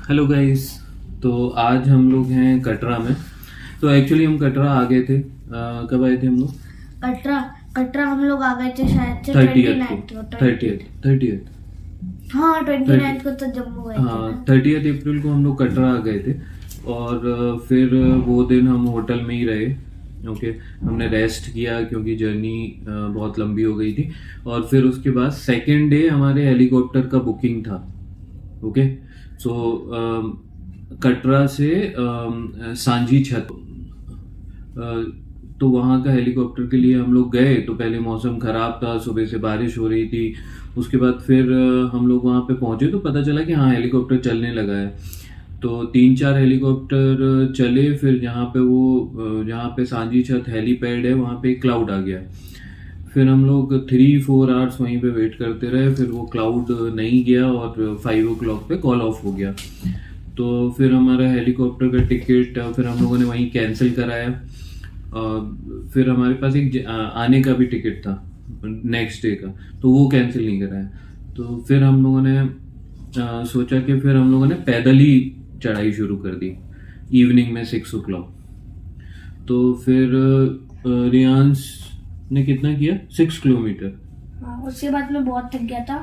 Hello guys. तो आज हम लोग हैं कटरा में। तो एक्चुअली हम कटरा आ गए थे। कब आए थे हम लोग? कटरा कटरा हम लोग आ गए थे शायद से 30th 29 30th। हाँ 29 को तो जम्मू गए थे हाँ ना। 30th अप्रैल को हम लोग कटरा आ गए थे। और फिर वो दिन हम होटल में ही रहे। ओके, हमने रेस्ट किया क्योंकि जर्नी बहुत लंबी हो गई थी। और फिर उसके बाद सेकेंड डे हमारे हेलीकॉप्टर का बुकिंग था। ओके, सो कटरा से सांझी छत, तो वहाँ का हेलीकॉप्टर के लिए हम लोग गए। तो पहले मौसम खराब था, सुबह से बारिश हो रही थी। उसके बाद फिर हम लोग वहाँ पे पहुंचे तो पता चला कि हाँ हेलीकॉप्टर चलने लगा है। तो 3-4 हेलीकॉप्टर चले। फिर जहाँ पे सांझी छत हेलीपैड है वहाँ पे एक क्लाउड आ गया। फिर हम लोग 3-4 आवर्स वहीं पे वेट करते रहे। फिर वो क्लाउड नहीं गया और 5 o'clock पे कॉल ऑफ हो गया। तो फिर हमारा हेलीकॉप्टर का टिकट फिर हम लोगों ने वहीं कैंसिल कराया। फिर हमारे पास एक आने का भी टिकट था नेक्स्ट डे का, तो वो कैंसिल नहीं कराया। तो फिर हम लोगों ने सोचा कि फिर हम लोगों ने पैदल ही चढ़ाई शुरू कर दी इवनिंग में 6 o'clock। तो फिर रियांश ने कितना किया? 6 किलोमीटर। हाँ, उसके बाद मैं बहुत थक गया था,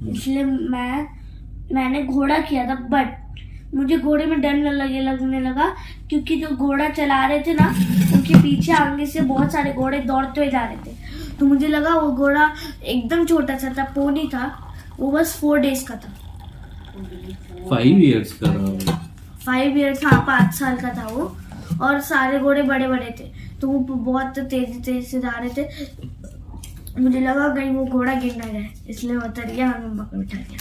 इसलिए मैंने घोड़ा किया था। बट मुझे घोड़े में डर लगने लगा, क्योंकि जो घोड़ा चला रहे थे ना, उनके पीछे आगे से बहुत सारे घोड़े दौड़ते हुए जा रहे थे। तो मुझे लगा वो घोड़ा एकदम छोटा सा था, पोनी था, वो बस 4 days का था। 5 years का था। 5 years, हाँ 5 साल का था वो। और सारे घोड़े बड़े बड़े थे, तो वो बहुत तेज से जा रहे थे। मुझे लगा कहीं वो घोड़ा गिर ना जाए, इसलिए वो उतर गया और मम्मा को बिठा दिया।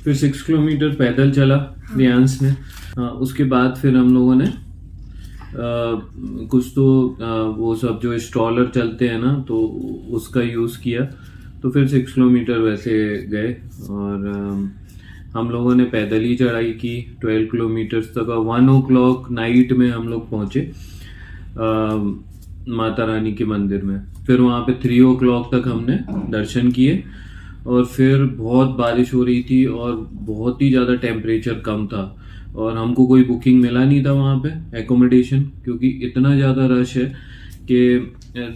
फिर 6 किलोमीटर पैदल चला रियांश ने। उसके बाद फिर हम लोगों ने कुछ तो वो सब जो स्ट्रॉलर चलते हैं ना, तो उसका यूज़ किया। तो फिर 6 किलोमीटर वैसे गए। और हम लोगों ने पैदल ही चढ़ाई की 12 किलोमीटर्स तक। 1 o'clock नाइट में हम लोग पहुंचे माता रानी के मंदिर में। फिर वहाँ पे 3 o'clock तक हमने दर्शन किए। और फिर बहुत बारिश हो रही थी और बहुत ही ज़्यादा टेम्परेचर कम था। और हमको कोई बुकिंग मिला नहीं था वहाँ पे एकोमोडेशन, क्योंकि इतना ज़्यादा रश है कि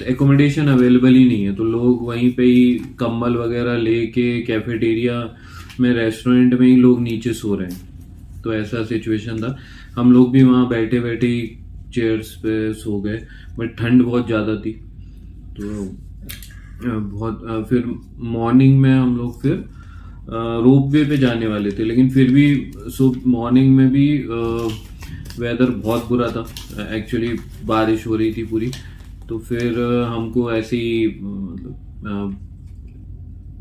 एकोमोडेशन अवेलेबल ही नहीं है। तो लोग वहीं पे ही कंबल वगैरह लेके कैफेटेरिया में, रेस्टोरेंट में ही लोग नीचे सो रहे हैं। तो ऐसा सिचुएशन था। हम लोग भी वहाँ बैठे बैठे ही चेयर्स पे सो गए। बट ठंड बहुत ज़्यादा थी। तो फिर मॉर्निंग में हम लोग फिर रोप वे पे जाने वाले थे, लेकिन फिर भी मॉर्निंग में भी वेदर बहुत बुरा था। एक्चुअली बारिश हो रही थी पूरी। तो फिर हमको ऐसे ही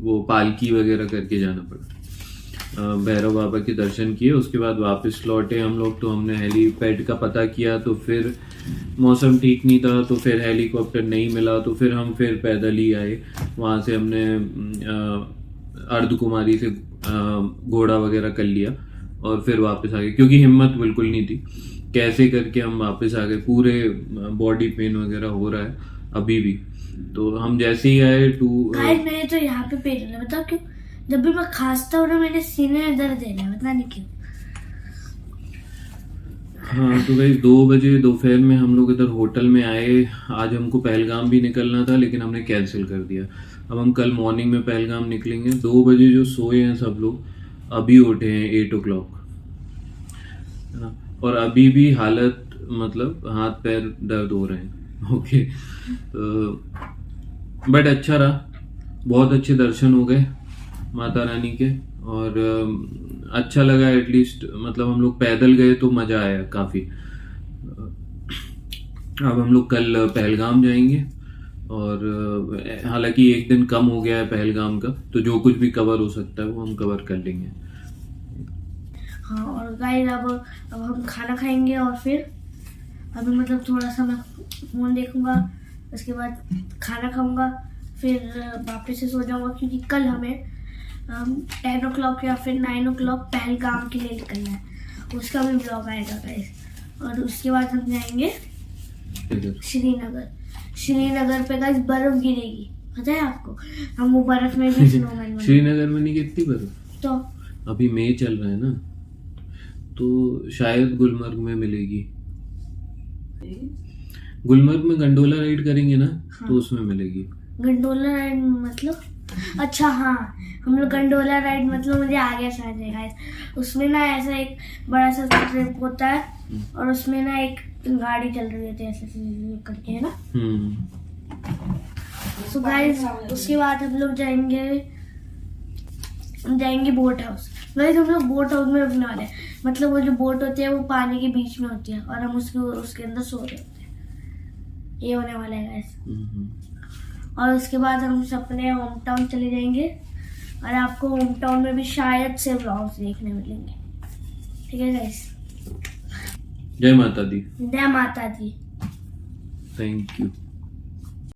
वो पालकी वगैरह करके जाना पड़ा। भैरव बाबा के दर्शन किए, उसके बाद वापस लौटे हम लोग। तो हमने हेलीपैड का पता किया, तो फिर मौसम ठीक नहीं था, तो फिर हेलीकॉप्टर नहीं मिला। तो फिर हम फिर पैदल ही आए। वहाँ से हमने अर्धकुमारी से घोड़ा वगैरह कर लिया और फिर वापस आ गए, क्योंकि हिम्मत बिल्कुल नहीं थी। कैसे करके हम वापस आ गए। पूरे बॉडी पेन वगैरह हो रहा है अभी भी। तो हम जैसे ही आए मेरे तो यहाँ पे पेन हो रहा है, बताओ क्यों? जब भी मैं खांसता हूँ ना, मेरे सीने में दर्द है ना, पता नहीं क्यों। हाँ, तो भाई 2 बजे दोपहर में हम लोग इधर होटल में आए। आज हमको पहलगाम भी निकलना था, लेकिन हमने कैंसिल कर दिया। अब हम कल मॉर्निंग में पहलगाम निकलेंगे। 2 बजे जो सोए हैं सब लोग, अभी उठे हैं 8 o'clock, है ना। और अभी भी हालत, मतलब हाथ पैर दर्द हो रहे हैं। ओके, बट अच्छा रहा। बहुत अच्छे दर्शन हो गए माता रानी के। और अच्छा लगा एटलीस्ट, मतलब हम लोग पैदल गए तो मजा आया काफी। अब हम लोग कल पहलगाम जाएंगे। और हालांकि एक दिन कम हो गया है पहलगाम का, तो जो कुछ भी कवर हो सकता है वो हम कवर कर लेंगे। हाँ, और गाइस अब हम खाना खाएंगे और फिर अभी मतलब थोड़ा सा मैं फोन देखूंगा, उसके बाद खाना खाऊंगा, फिर वापस से सो जाऊंगा, क्योंकि कल हमें 10 o'clock या फिर 9 o'clock पहलगाम के लिए निकलना है। उसका भी ब्लॉग आएगा गाइस। और उसके बाद हम जाएंगे श्रीनगर पे गाइस बर्फ गिरेगी, पता है आपको? हम वो बर्फ में भी स्नोमैन श्रीनगर में नहीं गिरती बर्फ? तो अभी मई चल रहा है ना। तो शायद गुलमर्ग में मिलेगी। गुलमर्ग में गंडोला राइड करेंगे ना, हाँ। तो उसमें मिलेगी। गंडोला राइड मतलब, अच्छा हाँ, हम लोग गंडोला राइड मतलब मुझे आगे से आ जाएगा। उसमें ना ऐसा एक बड़ा सा ट्रिप होता है और उसमें ना एक गाड़ी चल रही होती है ऐसे ऐसे करके, है ना। सो गाइस उसके बाद हम लोग जाएंगे बोट हाउस। गाइस हम लोग बोट हाउस में रुकने वाले हैं, मतलब वो जो बोट होती है वो पानी के बीच में होती है और हम उसके अंदर सो रहे होते हैं। ये होने वाला है गाइस। और उसके बाद हम अपने होम टाउन चले जाएंगे और आपको होम टाउन में भी शायद से व्लॉग्स देखने मिलेंगे। ठीक है गाइस। जय माता दी। जय माता दी। Thank you.